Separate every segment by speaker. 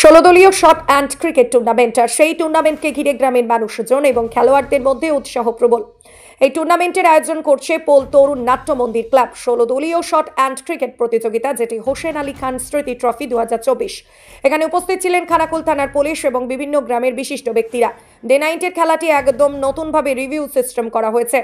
Speaker 1: ষোলো দলীয় shot and cricket tournament. আর সেই টুর্নামেন্টকে ঘিরে গ্রামের মানুষজন এবং খেলোয়াড়দের মধ্যে উৎসাহ প্রবল। এই টুর্নামেন্টের আয়োজন করছে পোল তরুণ নাট্য মন্দির ক্লাব। 16 দলীয় শট অ্যান্ড ক্রিকেট প্রতিযোগিতা, যেটি হোসেন আলী খান স্মৃতি ট্রফি 2024। এখানে উপস্থিত ছিলেন খানাকুল থানার পুলিশ এবং বিভিন্ন গ্রামের বিশিষ্ট ব্যক্তিরা। ডে নাইটের খেলাটি একদম নতুনভাবে রিভিউ সিস্টেম করা হয়েছে।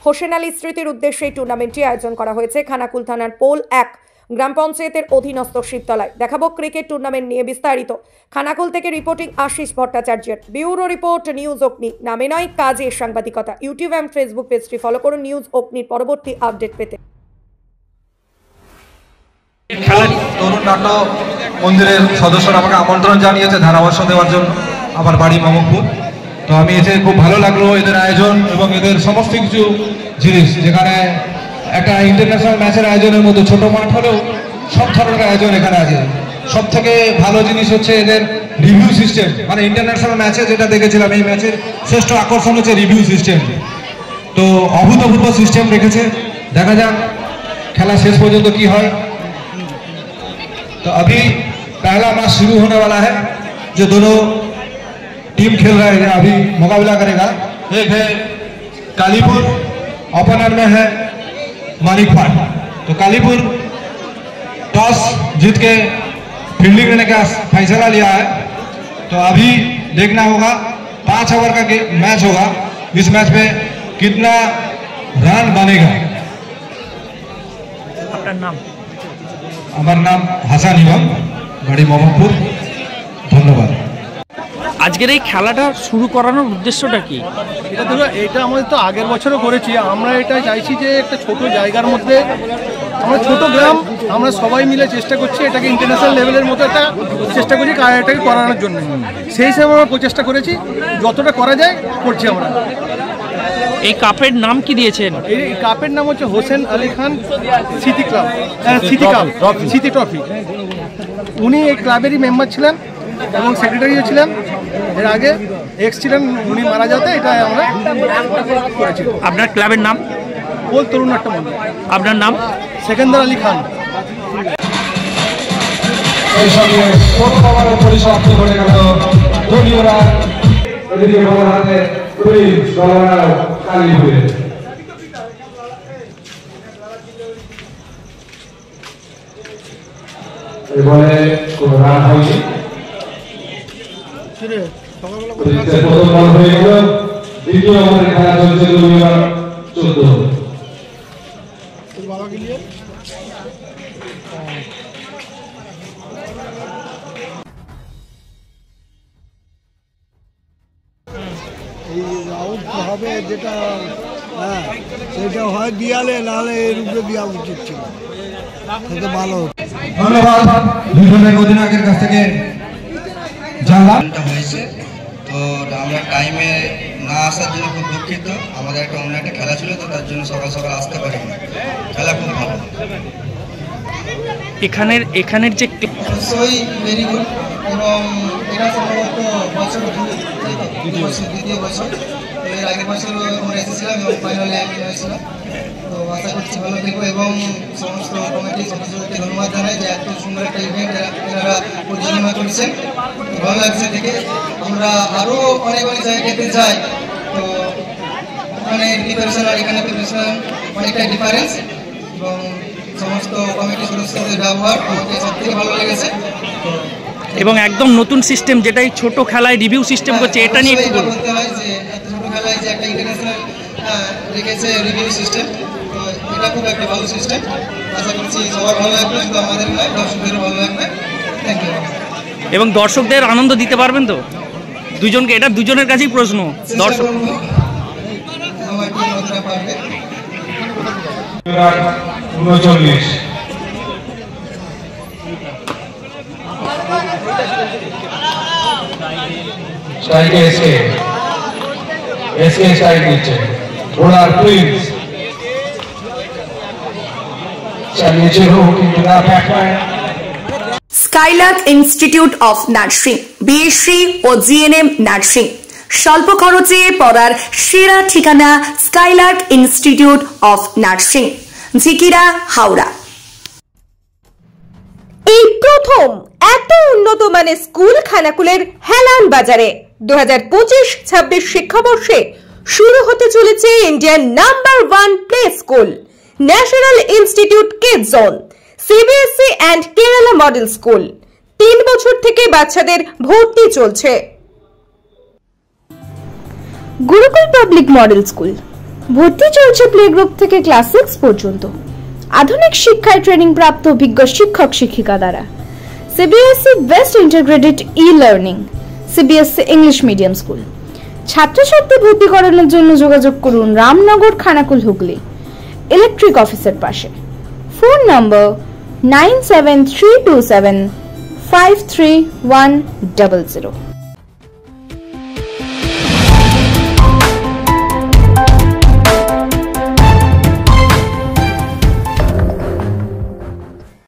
Speaker 1: হোসেন আলী স্মৃতির উদ্দেশ্যে এই টুর্নামেন্টটি আয়োজন করা হয়েছে খানাকুল থানার পোল 1 গ্রাম পঞ্চায়েতের অধীনস্থ শিবতলায়। দেখাবো ক্রিকেট টুর্নামেন্ট নিয়ে বিস্তারিত। খানাকুল থেকে রিপোর্টিং আশিস ভট্টাচার্যের। ব্যুরো রিপোর্ট, নিউজ অগ্নি। নামে নয়, কাজে সাংবাদিকতা। ইউটিউব এবং ফেসবুক পেজটি ফলো করুন নিউজ অগ্নির পরবর্তী আপডেট পেতে।
Speaker 2: তরুণ নাট্য মন্দিরের সদস্যরা আমাকে আমন্ত্রণ জানিয়েছে ধারাভাষ্য দেওয়ার জন্য। আমার বাড়ি মোহাম্মদপুর। তো আমি এসে খুব ভালো লাগলো এদের আয়োজন এবং এদের সমস্ত কিছু জিনিস, যেখানে একটা ইন্টারন্যাশনাল ম্যাচের আয়োজনের মতো ছোট মাঠ হলেও সব ধরনের আয়োজন এখানে আছে। সব থেকে ভালো জিনিস হচ্ছে এদের রিভিউ সিস্টেম। মানে ইন্টারন্যাশনাল ম্যাচে যেটা দেখেছিলাম, এই ম্যাচের শ্রেষ্ঠ আকর্ষণ হচ্ছে রিভিউ সিস্টেম। তো অভূতপূর্ব সিস্টেম রেখেছে। দেখা যাক খেলা শেষ পর্যন্ত কি হয়। तो अभी पहला मैच शुरू होने वाला है। जो दोनों टीम खेल रहे हैं अभी मुकाबला करेगा। एक है कालीपुर, ओपनर में है मानिक फाट। तो कालीपुर टॉस जीत के फील्डिंग करने का फैसला लिया है। तो अभी देखना होगा 5 ओवर का मैच होगा। इस मैच में कितना रन बनेगा।
Speaker 3: आपका नाम?
Speaker 2: আমার নাম হাসান ইমাম, বাড়ি মোহাম্মদপুর। ধন্যবাদ।
Speaker 3: আজকের এই খেলাটা শুরু করানোর উদ্দেশ্যটা কি?
Speaker 4: এটা আমাদের তো আগের বছরও করেছি। আমরা এটা চাইছি যে একটা ছোট জায়গার মধ্যে, আমরা ছোট গ্রাম, আমরা সবাই মিলে চেষ্টা করছি এটাকে ইন্টারন্যাশনাল লেভেলের মতো একটা চেষ্টা করছি এটাকে করানোর জন্য। সেই হিসাবে আমরা প্রচেষ্টা করেছি, যতটা করা যায় করছি আমরা।
Speaker 3: এই কাপের নাম কি দিয়েছেন?
Speaker 4: এই কাপের নাম হচ্ছে হোসেন আলী খান স্মৃতি ক্লাব, স্মৃতি ট্রফি। উনি এই ক্লাবেরই মেম্বার ছিলেন এবং সেক্রেটারিও ছিলেন। এর আগে এক্স ছিলেন, উনি মারা যাতে এটা আমরা করেছি।
Speaker 3: আপনার ক্লাবের নাম?
Speaker 4: পোল তরুণ নাট্য মন্দির।
Speaker 3: আপনার নাম?
Speaker 4: সেকেন্দার আলী খান।
Speaker 2: এই সঙ্গে প্রথম ওভারের পরিসমাপ্তি ঘটে গেল। দলীয়রা এদিকে বল হাতে পুলিশ দলরাও কালীপুরে। এবারে কোনো রান হয়নি। প্রথম বল হয়ে গেল। দ্বিতীয় ওভারের খেলা চলছে দলীয় 14।
Speaker 5: হবে যেটা সেটা হয় দিয়ালে, নাহলে এর উপরে দেওয়া উচিত ছিল, সেটা ভালো হতো।
Speaker 2: ধন্যবাদ দুজনের অধিনায়কের কাছ থেকে জানলাম
Speaker 6: হয়েছে। তো আমরা টাইমে না আসার জন্য খুব দুঃখিত। আমাদের একটা অন্য একটা খেলা ছিল, তো তার জন্য সকাল সকাল আসতে পারিনি। খেলা খুব ভালো।
Speaker 3: এখানের যে
Speaker 6: অবশ্যই ভেরি গুড। এবং এটা সম্ভবত বছর দ্বিতীয় বছর। এর আগের বছর আমরা এসেছিলাম এবং ফাইনালে হয়েছিলাম। তো আশা করছি ভালো দেখবো এবং সমস্ত কমিটির সদস্যদেরকে ধন্যবাদ জানাই যে এত সুন্দর একটা ইভেন্ট এনারা পরিচালনা করছেন। ভালো লাগছে দেখে। আমরা আরও অনেক জায়গায় যেতে চাই। তো ওখানে প্রিপারেশন আর এখানে প্রিপারেশন অনেকটাই ডিফারেন্স। এবং সমস্ত কমিটির সদস্যদের ব্যবহার আমাকে সব থেকে ভালো লেগেছে।
Speaker 3: এবং একদম নতুন সিস্টেম, যেটা এই ছোট খেলায় রিভিউ সিস্টেম করছে, এটা নিয়ে একটু বলুন।
Speaker 6: বলতে হয় যে এত ছোট খেলায় যে একটা ইন্টারন্যাশনাল রেখেছে রিভিউ সিস্টেম, তো এটা খুব একটা ভালো সিস্টেম। আশা করছি সবার ভালো লাগবে, শুধু আমাদের নয়, দর্শকদেরও ভালো লাগবে। Thank you.
Speaker 3: এবং দর্শকদের আনন্দ দিতে পারবেন তো দুজনকে? এটা দুজনের কাছেই প্রশ্ন। দর্শক
Speaker 6: আমার টিম কতটা পারবে।
Speaker 2: 39 স্ট্রাইকে এসকে স্ট্রাইক দিচ্ছে। বোলার প্রিন্স চালিয়েছে কিন্তু না backfire.
Speaker 1: Skylark Institute of Nursing, BSc ও জিএনএম নার্সিং। স্বল্প খরচে পড়ার সেরা ঠিকানা Skylark Institute of Nursing, Jhikira, Howrah. এই প্রথম এত উন্নত মানের স্কুল খানাকুলের হেলান বাজারে 2025-26 শিক্ষাবর্ষে শুরু হতে চলেছে Indian number 1 play school National Institute Kids Zone CBSE and Kerala model school. 3 বছর থেকে বাচ্চাদের ভর্তি চলছে।
Speaker 7: গুরুকুল পাবলিক মডেল স্কুল ভর্তি চলছে প্লে গ্রুপ থেকে ক্লাস 6 পর্যন্ত। আধুনিক শিক্ষায় ট্রেনিং প্রাপ্ত অভিজ্ঞ শিক্ষক শিক্ষিকা দ্বারা CBSE best integrated e-learning CBSE English medium school. ছাত্রছাত্রী ভর্তি করানোর জন্য যোগাযোগ করুন রামনগর খানাকুল হুগলি ইলেকট্রিক অফিসের পাশে। ফোন নম্বর 9732753100।